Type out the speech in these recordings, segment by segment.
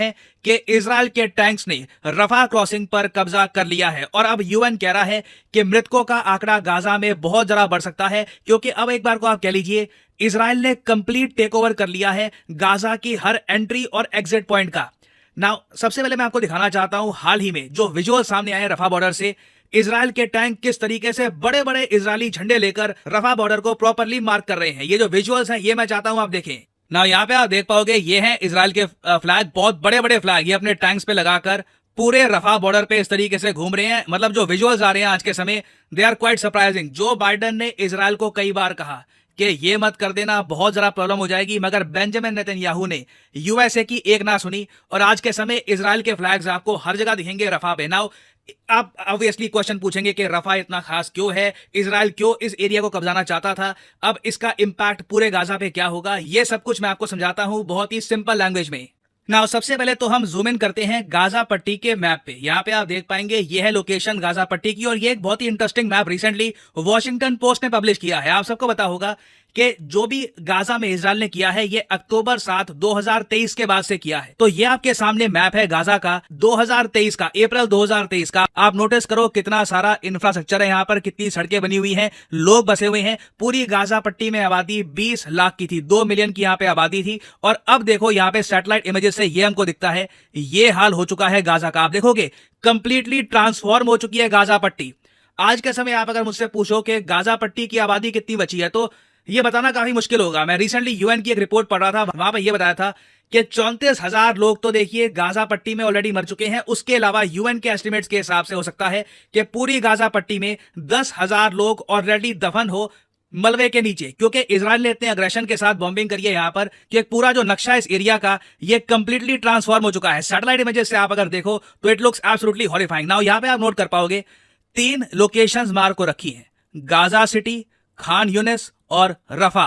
है कि इजराइल के टैंक्स ने रफा क्रॉसिंग पर कब्जा कर लिया है और अब यूएन कह रहा है कि मृतकों का आंकड़ा गाजा में बहुत ज्यादा बढ़ सकता है, क्योंकि अब एक बार को आप कह लीजिए इजराइल ने कंप्लीट टेक ओवर कर लिया है गाजा की हर एंट्री और एग्जिट पॉइंट का। नाउ सबसे पहले मैं आपको दिखाना चाहता हूं हाल ही में जो विजुअल सामने आए रफा बॉर्डर से, इजराइल के टैंक किस तरीके से बड़े बड़े इजरायली झंडे लेकर रफा बॉर्डर को प्रॉपरली मार्क कर रहे हैं। ये जो विजुअल्स हैं ये मैं चाहता हूं आप देखें। ना यहाँ पे आप देख पाओगे ये हैं इजराइल के फ्लैग, बहुत बड़े बड़े फ्लैग ये अपने टैंक्स पे लगाकर पूरे रफा बॉर्डर पे इस तरीके से घूम रहे हैं। मतलब जो विजुअल्स आ रहे हैं आज के समय they are quite surprising. Joe Biden ने इजराइल को कई बार कहा कि ये मत कर देना, बहुत जरा प्रॉब्लम हो जाएगी, मगर बेंजामिन नेतन्याहू ने यूएसए की एक ना सुनी और आज के समय इजराइल के फ्लैग्स आपको हर जगह दिखेंगे रफा पे। नाउ आप ऑब्वियसली क्वेश्चन पूछेंगे कि रफा इतना खास क्यों है, इजराइल क्यों इस एरिया को कब्जाना चाहता था, अब इसका इंपैक्ट पूरे गाजा पे क्या होगा, ये सब कुछ मैं आपको समझाता हूं बहुत ही सिंपल लैंग्वेज में। नाउ सबसे पहले तो हम जूम इन करते हैं गाजा पट्टी के मैप पे। यहाँ पे आप देख पाएंगे ये है लोकेशन गाजा पट्टी की और ये एक बहुत ही interesting map recently Washington Post ने पब्लिश किया है। आप सबको पता होगा कि जो भी गाजा में इजराइल ने किया है ये अक्टूबर 7, 2023 के बाद से किया है। तो ये आपके सामने मैप है गाजा का 2023 का, अप्रैल 2023 का। आप नोटिस करो कितना सारा इंफ्रास्ट्रक्चर है यहाँ पर, कितनी सड़कें बनी हुई हैं, लोग बसे हुए हैं। पूरी गाजा पट्टी में आबादी 20 लाख की थी, 2 मिलियन की यहाँ पे आबादी थी। और अब देखो यहाँ पे सैटेलाइट इमेजेस से ये हमको दिखता है ये हाल हो चुका है गाजा का। आप देखोगे कंप्लीटली ट्रांसफॉर्म हो चुकी है गाजा पट्टी। आज के समय आप अगर मुझसे पूछो कि गाजा पट्टी की आबादी कितनी बची है तो ये बताना काफी मुश्किल होगा। मैं रिसेंटली यूएन की एक रिपोर्ट पढ़ रहा था, वहां पर यह बताया था कि 34,000 लोग तो देखिए गाजा पट्टी में ऑलरेडी मर चुके हैं। उसके अलावा यूएन के एस्टिमेट्स के हिसाब से हो सकता है कि पूरी गाजा पट्टी में 10,000 लोग ऑलरेडी दफन हो मलबे के नीचे, क्योंकि इजराइल ने इतने अग्रेशन के साथ बॉम्बिंग करी है यहाँ पर कि एक पूरा जो नक्शा इस एरिया का ये कंप्लीटली ट्रांसफॉर्म हो चुका है। सैटेलाइट इमेजेस से आप अगर देखो तो it looks absolutely horrifying. Now यहाँ पे आप नोट कर पाओगे 3 लोकेशंस मार्क को रखी हैं, गाजा सिटी, खान यूनिस और रफा।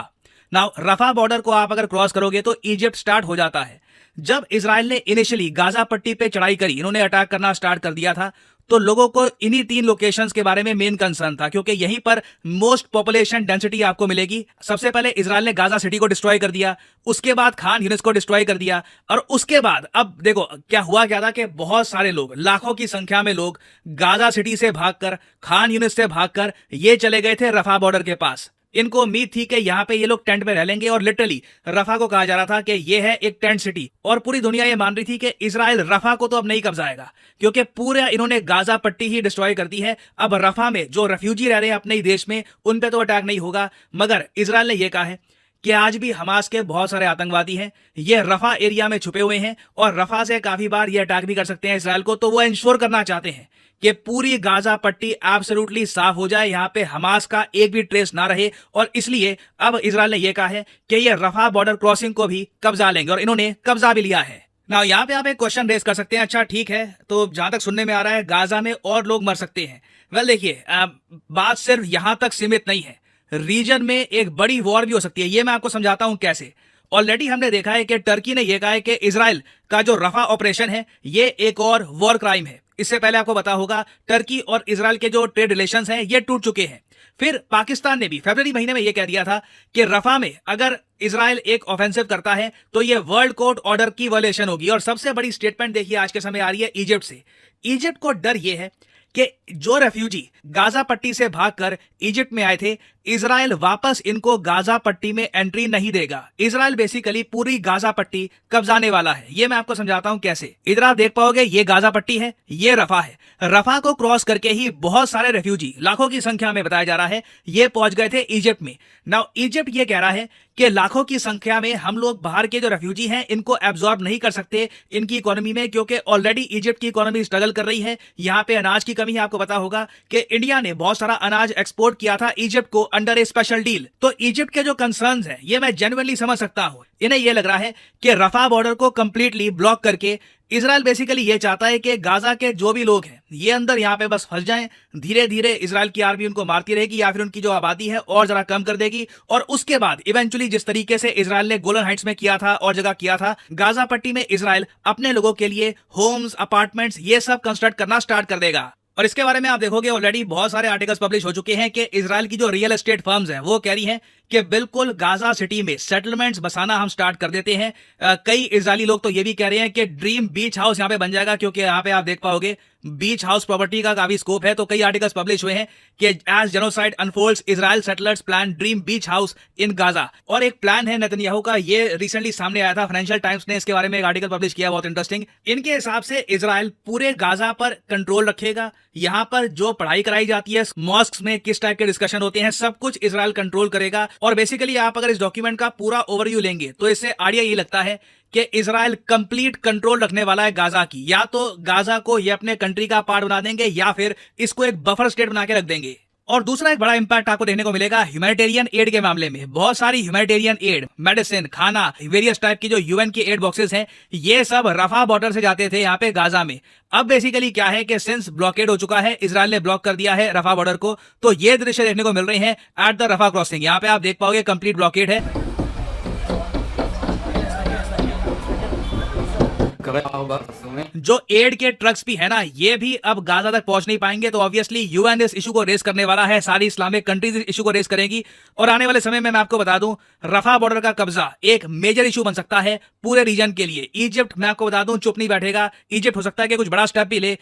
नाउ रफा बॉर्डर को आप अगर क्रॉस करोगे तो इजिप्ट स्टार्ट हो जाता है। जब इजराइल ने इनिशियली गाजा पट्टी पे चढ़ाई करी, इन्होंने अटैक करना स्टार्ट कर दिया था, तो लोगों को इन्हीं 3 लोकेशंस के बारे में मेन कंसर्न था, क्योंकि यहीं पर मोस्ट पॉपुलेशन डेंसिटी आपको मिलेगी। सबसे पहले इजराइल ने गाजा सिटी को डिस्ट्रॉय कर दिया, उसके बाद खान यूनिस को डिस्ट्रॉय कर दिया और उसके बाद अब देखो क्या हुआ क्या था कि बहुत सारे लोग, लाखों की संख्या में लोग गाजा सिटी से भागकर, खान यूनिस से भागकर ये चले गए थे रफा बॉर्डर के पास। इनको उम्मीद थी कि यहाँ पे ये लोग टेंट में रह लेंगे और लिटरली रफा को कहा जा रहा था कि ये है एक टेंट सिटी और पूरी दुनिया ये मान रही थी कि इजराइल रफा को तो अब नहीं कब्जाएगा, क्योंकि पूरे इन्होंने गाजा पट्टी ही डिस्ट्रॉय कर दी है। अब रफा में जो रेफ्यूजी रह रहे हैं अपने ही देश में उन पे तो अटैक नहीं होगा, मगर इजराइल ने यह कहा है कि आज भी हमास के बहुत सारे आतंकवादी हैं, ये रफा एरिया में छुपे हुए हैं और रफा से काफी बार ये अटैक भी कर सकते हैं इजराइल को। तो वो इंश्योर करना चाहते हैं कि पूरी गाजा पट्टी एब्सोल्युटली साफ हो जाए, यहाँ पे हमास का एक भी ट्रेस ना रहे। और इसलिए अब इजराइल ने यह कहा है कि ये रफा बॉर्डर क्रॉसिंग को भी कब्जा लेंगे और इन्होंने कब्जा भी लिया है। ना यहाँ पे आप एक क्वेश्चन रेज कर सकते हैं, अच्छा ठीक है तो जहां तक सुनने में आ रहा है गाजा में और लोग मर सकते हैं। वेल देखिए बात सिर्फ यहां तक सीमित नहीं है, रीजन में एक बड़ी वॉर भी हो सकती है। ये मैं आपको समझाता हूं कैसे। ऑलरेडी हमने देखा है कि टर्की ने यह कहा है कि इजराइल का जो रफा ऑपरेशन है ये एक और वॉर क्राइम है। इससे पहले आपको पता होगा टर्की और इजराइल के जो ट्रेड रिलेशंस हैं ये टूट चुके हैं। फिर पाकिस्तान ने भी फरवरी महीने में यह कह दिया था कि रफा में अगर इजराइल एक ऑफेंसिव करता है तो ये वर्ल्ड कोर्ट ऑर्डर की वायलेशन होगी। और सबसे बड़ी स्टेटमेंट देखिए आज के समय आ रही है इजिप्ट से। इजिप्ट को डर यह है कि जो रेफ्यूजी गाजा पट्टी से भागकर इजिप्ट में आए थे, इजराइल वापस इनको गाजा पट्टी में एंट्री नहीं देगा। इजराइल बेसिकली पूरी गाजा पट्टी कब्जाने वाला है। ये मैं आपको समझाता हूं कैसे। इधर आप देख पाओगे ये गाजा पट्टी है, ये रफा है। रफा को क्रॉस करके ही बहुत सारे रेफ्यूजी, लाखों की संख्या में बताया जा रहा है, ये पहुंच गए थे इजिप्ट में। नाउ इजिप्ट ये कह रहा है कि लाखों की संख्या में हम लोग बाहर के जो रेफ्यूजी हैं इनको एब्जॉर्ब नहीं कर सकते इनकी इकोनॉमी में, क्योंकि ऑलरेडी इजिप्ट की इकोनॉमी स्ट्रगल कर रही है। यहाँ पे अनाज की कमी है। आपको पता होगा कि इंडिया ने बहुत सारा अनाज एक्सपोर्ट किया था इजिप्ट को अंडर ए स्पेशल डील। तो इजिप्ट के जो कंसर्न्स हैं ये मैं जेन्युइनली समझ सकता हूं। इन्हें यह लग रहा है कि रफा बॉर्डर को कंप्लीटली ब्लॉक करके इजराइल बेसिकली ये चाहता है कि गाजा के जो भी लोग हैं ये अंदर यहाँ पे बस फंस जाएं। धीरे धीरे इजराइल की आर्मी उनको मारती रहेगी या फिर उनकी जो आबादी है और जरा कम कर देगी। और उसके बाद इवेंचुअली जिस तरीके से इजराइल ने गोलन हाइट्स में किया था और जगह किया था, गाजा पट्टी में इजराइल अपने लोगों के लिए होम्स, अपार्टमेंट्स ये सब कंस्ट्रक्ट करना स्टार्ट कर देगा। और इसके बारे में आप देखोगे ऑलरेडी बहुत सारे आर्टिकल्स पब्लिश हो चुके हैं कि इजराइल की जो रियल एस्टेट फर्म्स हैं वो कह रही हैं कि बिल्कुल गाजा सिटी में सेटलमेंट्स बसाना हम स्टार्ट कर देते हैं। कई इजरायली लोग तो ये भी कह रहे हैं कि ड्रीम बीच हाउस यहाँ पे बन जाएगा, क्योंकि यहाँ पे आप देख पाओगे बीच हाउस प्रॉपर्टी का काफी स्कोप है। तो कई आर्टिकल्स पब्लिश हुए हैं कि as genocide unfolds Israel settlers plan dream beach house in Gaza. और एक प्लान है नेतन्याहू का, ये रिसेंटली सामने आया था, फाइनेंशियल टाइम्स ने इसके बारे में एक आर्टिकल पब्लिश किया, बहुत इंटरेस्टिंग। इनके हिसाब से इजराइल पूरे गाजा पर कंट्रोल रखेगा। यहाँ पर जो पढ़ाई कराई जाती है, मॉस्क में किस टाइप के डिस्कशन होते हैं, सब कुछ इजराइल कंट्रोल करेगा। और बेसिकली आप अगर इस डॉक्यूमेंट का पूरा ओवरव्यू लेंगे तो इससे आइडिया ये लगता है कि इजराइल कंप्लीट कंट्रोल रखने वाला है गाजा की। या तो गाजा को ये अपने कंट्री का पार्ट बना देंगे या फिर इसको एक बफर स्टेट बना के रख देंगे। और दूसरा एक बड़ा इंपैक्ट आपको देखने को मिलेगा ह्यूमैनिटेरियन एड के मामले में। बहुत सारी ह्यूमैनिटेरियन एड, मेडिसिन, खाना, वेरियस टाइप की जो यूएन की एड बॉक्सेस हैं, ये सब रफा बॉर्डर से जाते थे यहाँ पे गाजा में। अब बेसिकली क्या है कि सिंस ब्लॉकेड हो चुका है, इजराइल ने ब्लॉक कर दिया है रफा बॉर्डर को, तो ये दृश्य देखने को मिल रहे हैं एट द रफा क्रॉसिंग। यहाँ पे आप देख पाओगे कंप्लीट ब्लॉकेड है। जो एड के ट्रक्स भी है ना, ये भी अब गाजा तक पहुंच नहीं पाएंगे। तो ऑब्वियसली यूएन इस इशू को रेस करने वाला है, सारी इस्लामिक कंट्रीज इस इशू को रेस करेंगी। और आने वाले समय में मैं आपको बता दूं, रफा बॉर्डर का कब्जा एक मेजर इशू बन सकता है पूरे रीजन के लिए। इजिप्ट, मैं आपको बता दूं, चुप नहीं बैठेगा। इजिप्ट हो सकता है कि कुछ बड़ा स्टेप भी ले।